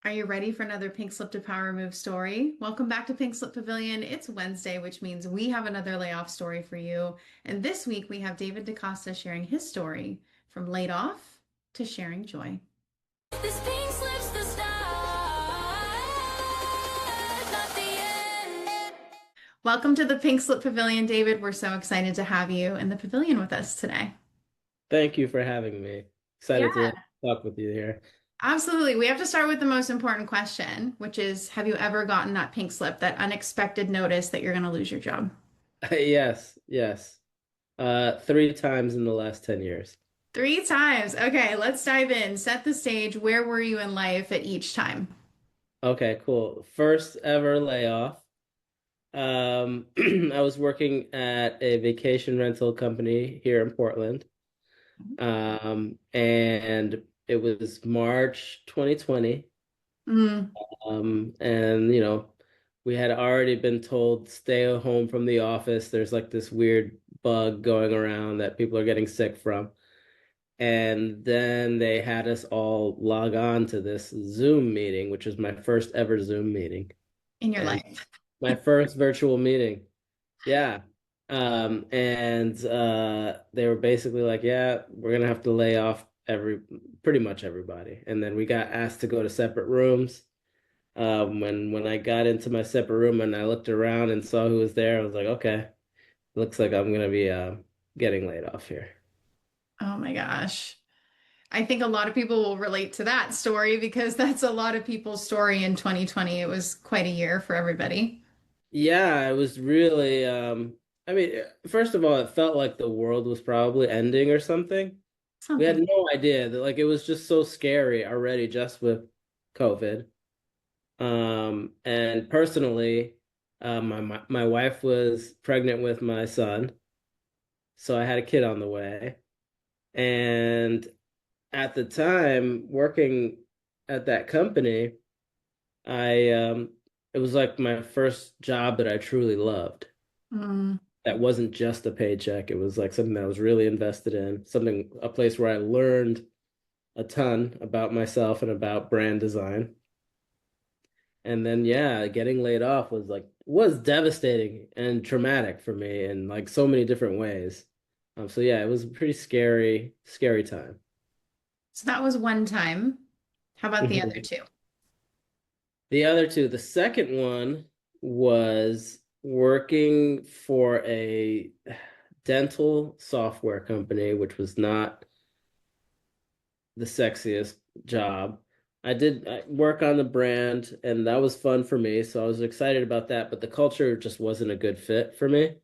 Are you ready for another Pink Slip to Power Move story? Welcome back to Pink Slip Pavilion. It's Wednesday, which means we have another layoff story for you. And this week we have David DaCosta sharing his story from laid off to sharing joy. This pink slips the start, not the end. Welcome to the Pink Slip Pavilion, David. We're so excited to have you in the pavilion with us today. Thank you for having me. Excited Yeah, to talk with you here. absolutely. We have to start with the most important question, which is, have you ever gotten that pink slip, that unexpected notice that you're going to lose your job? Yes, yes. Three times in the last 10 years. Three times. Okay, let's dive in. Set the stage. Where were you in life at each time? Okay, cool. First ever layoff. I was working at a vacation rental company here in Portland. And it was March 2020. Mm, And we had already been told stay home from the office. There's like this weird bug going around that people are getting sick from. And then they had us all log on to this Zoom meeting, which was my first ever Zoom meeting in your and life. my first virtual meeting. Yeah. And they were basically like, yeah, we're gonna have to lay off pretty much everybody. And then we got asked to go to separate rooms. When I got into my separate room and I looked around and saw who was there, I was like, okay, looks like I'm gonna be getting laid off here. Oh my gosh. I think a lot of people will relate to that story because that's a lot of people's story in 2020. It was quite a year for everybody. Yeah, it was really I mean, first of all, it felt like the world was probably ending or something. We had Something. no idea that like it was just so scary already just with COVID. And personally, my wife was pregnant with my son, so I had a kid on the way. And at the time, working at that company, I it was like my first job that I truly loved. Mm. That wasn't just a paycheck. It was like something that I was really invested in, a place where I learned a ton about myself and about brand design. And then yeah, getting laid off was devastating and traumatic for me in like so many different ways. So yeah, it was a pretty scary time. So that was one time. How about the other Mhm. two? The other two, the second one was working for a dental software company, which was not the sexiest job. I did work on the brand, and that was fun for me. So I was excited about that, but the culture just wasn't a good fit for me.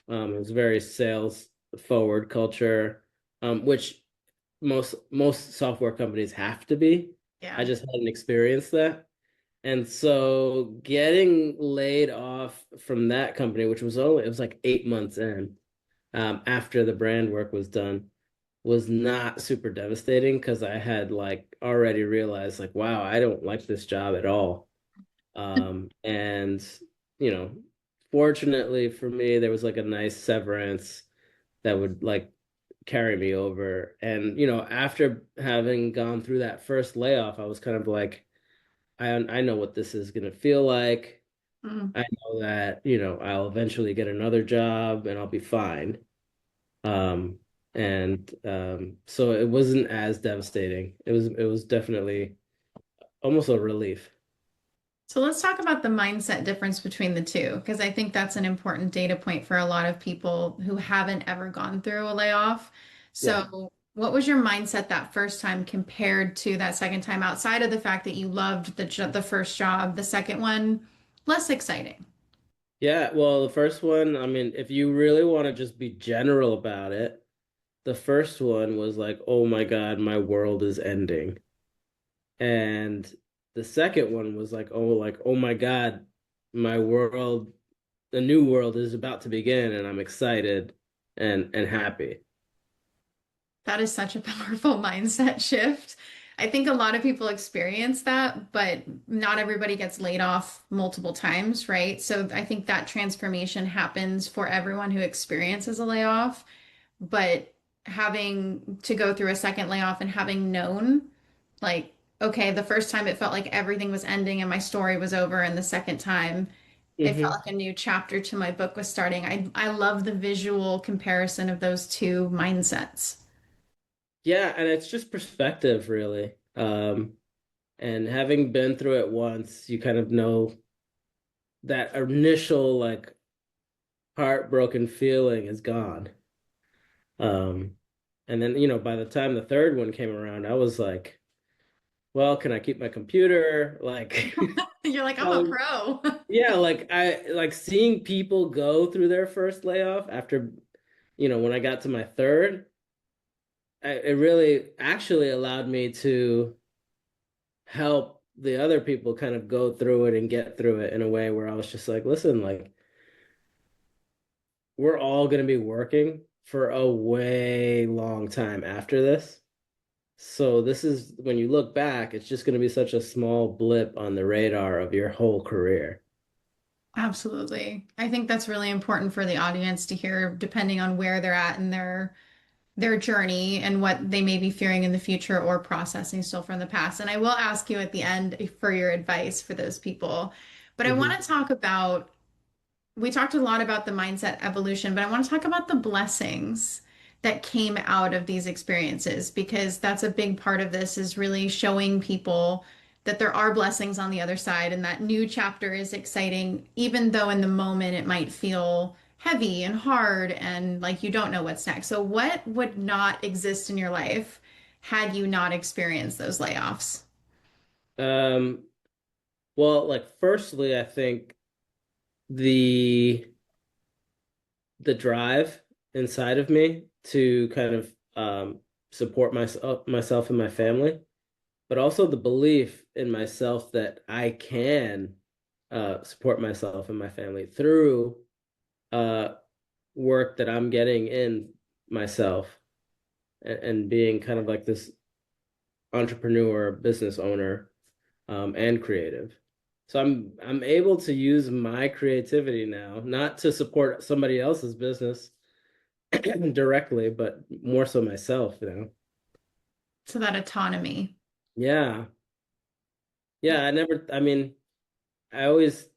It was very sales forward culture, which most software companies have to be. I Yeah. just hadn't experienced that. And so getting laid off from that company, it was like 8 months in, after the brand work was done, was not super devastating because I had like already realized like, wow, I don't like this job at all. And you know, fortunately for me, there was like a nice severance that would like carry me over. And after having gone through that first layoff, I was kind of like, I know what this is gonna feel like. Mm. I know that, I'll eventually get another job and I'll be fine. Um, and so it wasn't as devastating. It was definitely almost a relief. So let's talk about the mindset difference between the two, because I think that's an important data point for a lot of people who haven't ever gone through a layoff. Yeah. So, what was your mindset that first time compared to that second time, outside of the fact that you loved the first job, the second one, less exciting? Yeah, well, the first one, I mean, if you really want to just be general about it, the first one was like, oh my God, my world is ending. And the second one was like, oh my God, my world, the new world is about to begin, and I'm excited and happy. That is such a powerful mindset shift. I think a lot of people experience that, but not everybody gets laid off multiple times, right? So I think that transformation happens for everyone who experiences a layoff. But having to go through a second layoff and having known, like, okay, the first time it felt like everything was ending and my story was over, and the second time it felt Hmm. like a new chapter to my book was starting. I love the visual comparison of those two mindsets. Yeah, and it's just perspective, really. And having been through it once, you kind of know that initial like heartbroken feeling is gone. Um, and then, by the time the third one came around, I was like, well, can I keep my computer? Like, You're like, I'm a um, pro. yeah, like I like seeing people go through their first layoff after, when I got to my third, it really actually allowed me to help the other people kind of go through it and get through it in a way where I was just like, listen, like we're all going to be working for a way long time after this. So this is when you look back, it's just going to be such a small blip on the radar of your whole career. Absolutely. I think that's really important for the audience to hear, depending on where they're at in their journey and what they may be fearing in the future or processing still from the past. And I will ask you at the end for your advice for those people. But I want Hmm. to talk about, we talked a lot about the mindset evolution, but I want to talk about the blessings that came out of these experiences because that's a big part of this is really showing people that there are blessings on the other side and that new chapter is exciting, even though in the moment it might feel heavy and hard and like you don't know what's next. So, what would not exist in your life had you not experienced those layoffs? Um, well, like firstly, I think the the drive inside of me to kind of support myself and my family, but also the belief in myself that I can support myself and my family through uh, work that I'm getting in myself and being kind of like this entrepreneur, business owner, and creative. So I'm able to use my creativity now, not to support somebody else's business directly, but more so myself. So, that autonomy. Yeah. Yeah, I mean, I always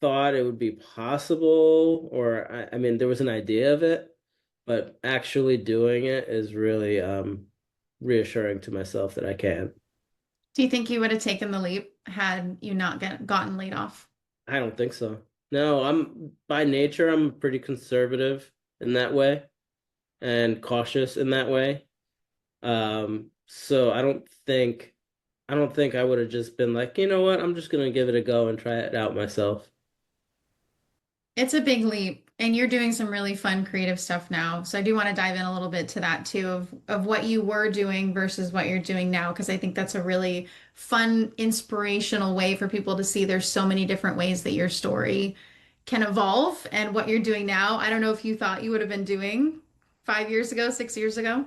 thought it would be possible, or I mean, there was an idea of it, but actually doing it is really reassuring to myself that I can. Do you think you would have taken the leap had you not gotten laid off? I don't think so. No, I'm by nature, I'm pretty conservative in that way and cautious in that way. So I don't think I would have just been like, you know what, I'm just gonna give it a go and try it out myself. It's a big leap, and you're doing some really fun creative stuff now. So I do want to dive in a little bit to that too of what you were doing versus what you're doing now, because I think that's a really fun, inspirational way for people to see there's so many different ways that your story can evolve and what you're doing now. I don't know if you thought you would have been doing 5 years ago, 6 years ago.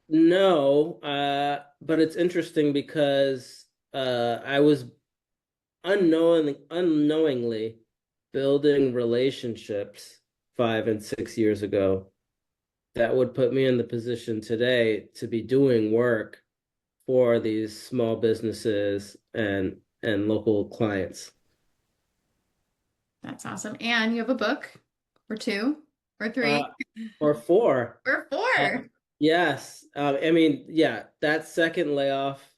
No, but it's interesting because I was unknowingly building relationships 5 and 6 years ago that would put me in the position today to be doing work for these small businesses and local clients. That's awesome. And you have a book or two or Uh, three or four. or Uh, four. yes. I mean, yeah, that second layoff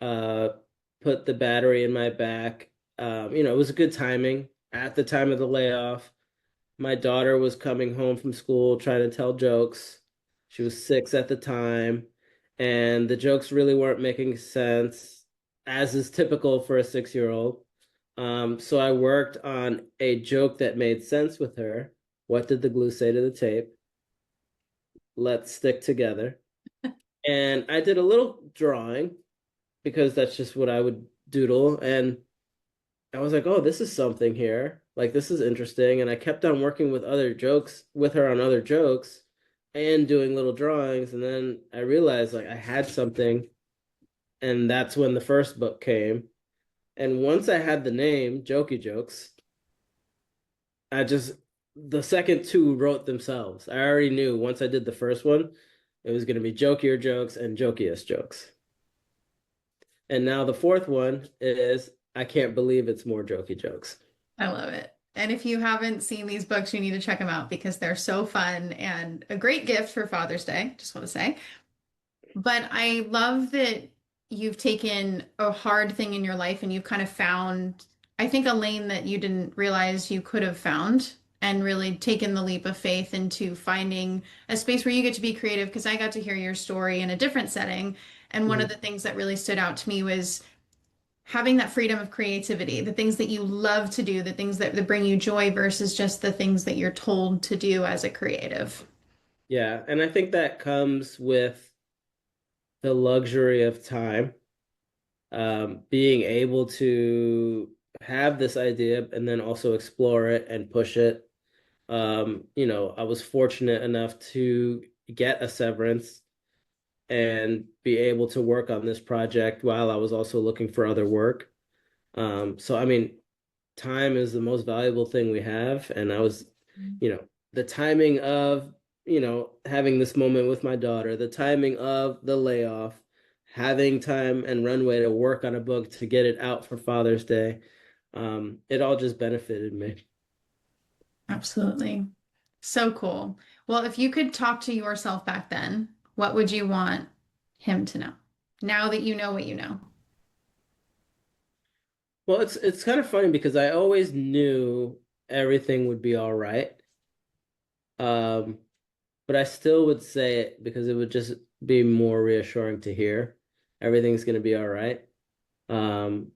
uh put the battery in my back. It was a good timing at the time of the layoff. My daughter was coming home from school trying to tell jokes. She was 6 at the time, and the jokes really weren't making sense, as is typical for a 6-year-old. So I worked on a joke that made sense with her. What did the glue say to the tape? Let's stick together. And I did a little drawing because that's just what I would doodle. And I was like, oh, this is something here. Like, this is interesting. And I kept on working with other jokes with her on other jokes and doing little drawings. And then I realized like I had something. And that's when the first book came. And once I had the name, Jokey Jokes, I just, the second two wrote themselves. I already knew once I did the first one, it was going to be jokier jokes and jokiest jokes. And now the fourth one is I can't believe it's more Jokey Jokes. I love it. And if you haven't seen these books, you need to check them out because they're so fun and a great gift for Father's Day, just want to say. But I love that you've taken a hard thing in your life and you've kind of found, I think, a lane that you didn't realize you could have found and really taken the leap of faith into finding a space where you get to be creative. Because I got to hear your story in a different setting. And one of Mhm. the things that really stood out to me was having that freedom of creativity, the things that you love to do, the things that bring you joy versus just the things that you're told to do as a creative. Yeah, and I think that comes with the luxury of time, being able to have this idea and then also explore it and push it. I was fortunate enough to get a severance and be able to work on this project while I was also looking for other work. So I mean, time is the most valuable thing we have, and you know, the timing of, having this moment with my daughter, the timing of the layoff, having time and runway to work on a book to get it out for Father's Day, it all just benefited me. Absolutely. So cool. Well, if you could talk to yourself back then, what would you want him to know? Now that you know what you know. Well, it's kind of funny because I always knew everything would be all right. Um, but I still would say it because it would just be more reassuring to hear everything's going to be all right. And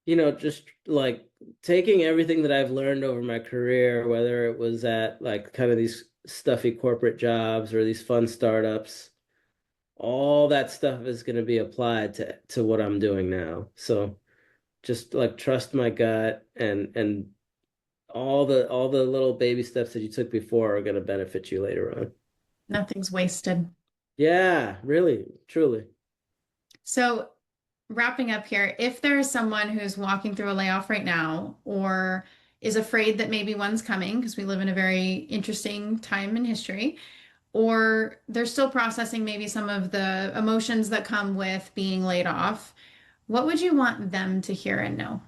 just like taking everything that I've learned over my career, whether it was at like kind of these stuffy corporate jobs or these fun startups, all that stuff is going to be applied to what I'm doing now. So just like trust my gut, and all the little baby steps that you took before are going to benefit you later on. Nothing's wasted. Yeah, really, truly. So, wrapping up here, if there is someone who's walking through a layoff right now or is afraid that maybe one's coming, because we live in a very interesting time in history, or they're still processing maybe some of the emotions that come with being laid off, what would you want them to hear and know?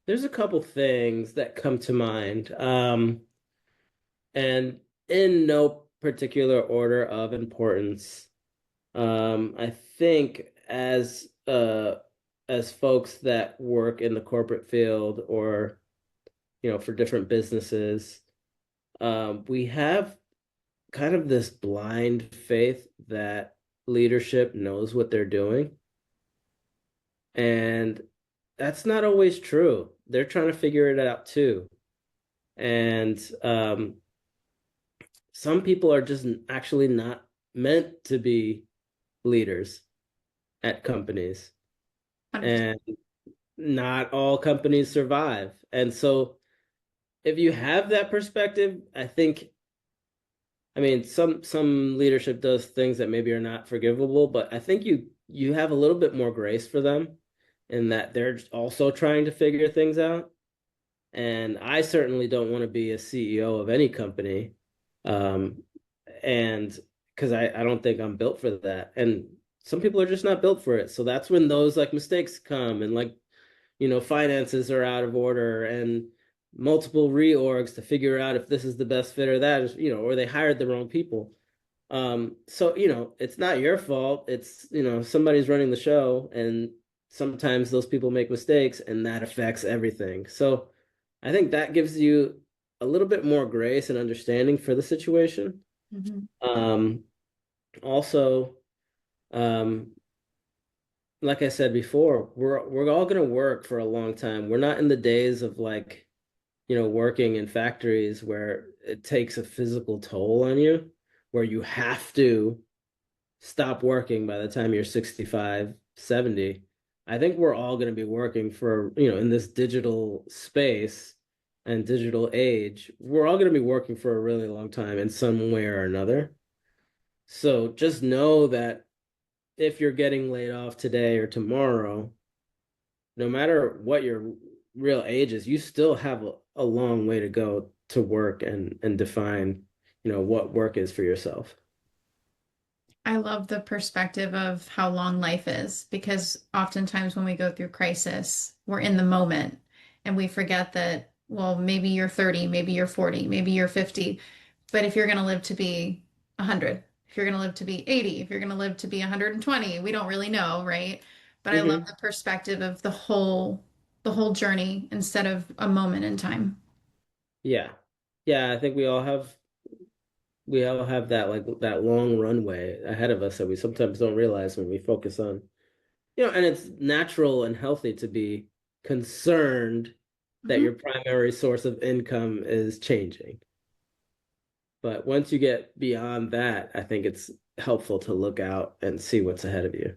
There's a couple things that come to mind. And in no particular order of importance. I think as folks that work in the corporate field or for different businesses, we have kind of this blind faith that leadership knows what they're doing, and that's not always true. They're trying to figure it out too, and some people are just actually not meant to be leaders at companies, 100%. and not all companies survive. And so if you have that perspective, I mean, some leadership does things that maybe are not forgivable, but I think you have a little bit more grace for them in that they're also trying to figure things out. And I certainly don't want to be a CEO of any company. Um, and because I don't think I'm built for that. And some people are just not built for it. So that's when those like mistakes come, and like, finances are out of order and multiple reorgs to figure out if this is the best fit or that is, or they hired the wrong people. So, it's not your fault. It's, somebody's running the show, and sometimes those people make mistakes and that affects everything. So I think that gives you a little bit more grace and understanding for the situation. Mhm. Um, Also, um, like I said before, we're all gonna work for a long time. We're not in the days of like, working in factories where it takes a physical toll on you, where you have to stop working by the time you're 65, 70. I think we're all going to be working for, in this digital space and digital age, we're all going to be working for a really long time in some way or another. So just know that if you're getting laid off today or tomorrow, no matter what your real age is, you still have a long way to go to work and define, what work is for yourself. I love the perspective of how long life is because oftentimes when we go through crisis, we're in the moment and we forget that, well, maybe you're 30, maybe you're 40, maybe you're 50. But if you're going to live to be 100, if you're going to live to be 80, if you're going to live to be 120, we don't really know, right? But I love Hmm. the perspective of the whole journey instead of a moment in time. Yeah. Yeah, I think we all have that like that long runway ahead of us that we sometimes don't realize when we focus on, and it's natural and healthy to be concerned that Mhm. your primary source of income is changing. But once you get beyond that, I think it's helpful to look out and see what's ahead of you.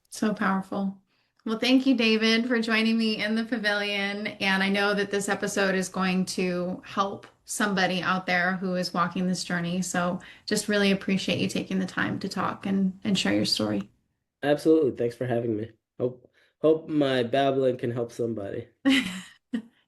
So powerful. Well, thank you, David, for joining me in the pavilion. And I know that this episode is going to help somebody out there who is walking this journey. So just really appreciate you taking the time to talk and share your story. Absolutely. Thanks for having me. Hope my babbling can help somebody.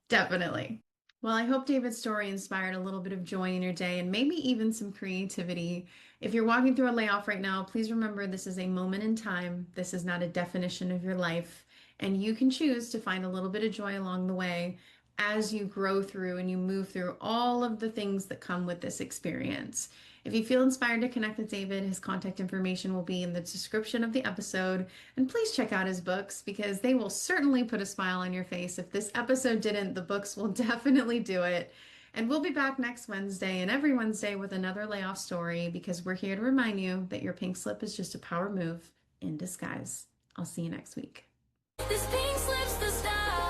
Definitely. Well, I hope David's story inspired a little bit of joy in your day and maybe even some creativity. If you're walking through a layoff right now, please remember this is a moment in time. This is not a definition of your life. And you can choose to find a little bit of joy along the way as you grow through and you move through all of the things that come with this experience. If you feel inspired to connect with David, his contact information will be in the description of the episode. And please check out his books because they will certainly put a smile on your face. If this episode didn't, the books will definitely do it. And we'll be back next Wednesday and every Wednesday with another layoff story because we're here to remind you that your pink slip is just a power move in disguise. I'll see you next week. This pink slips the style.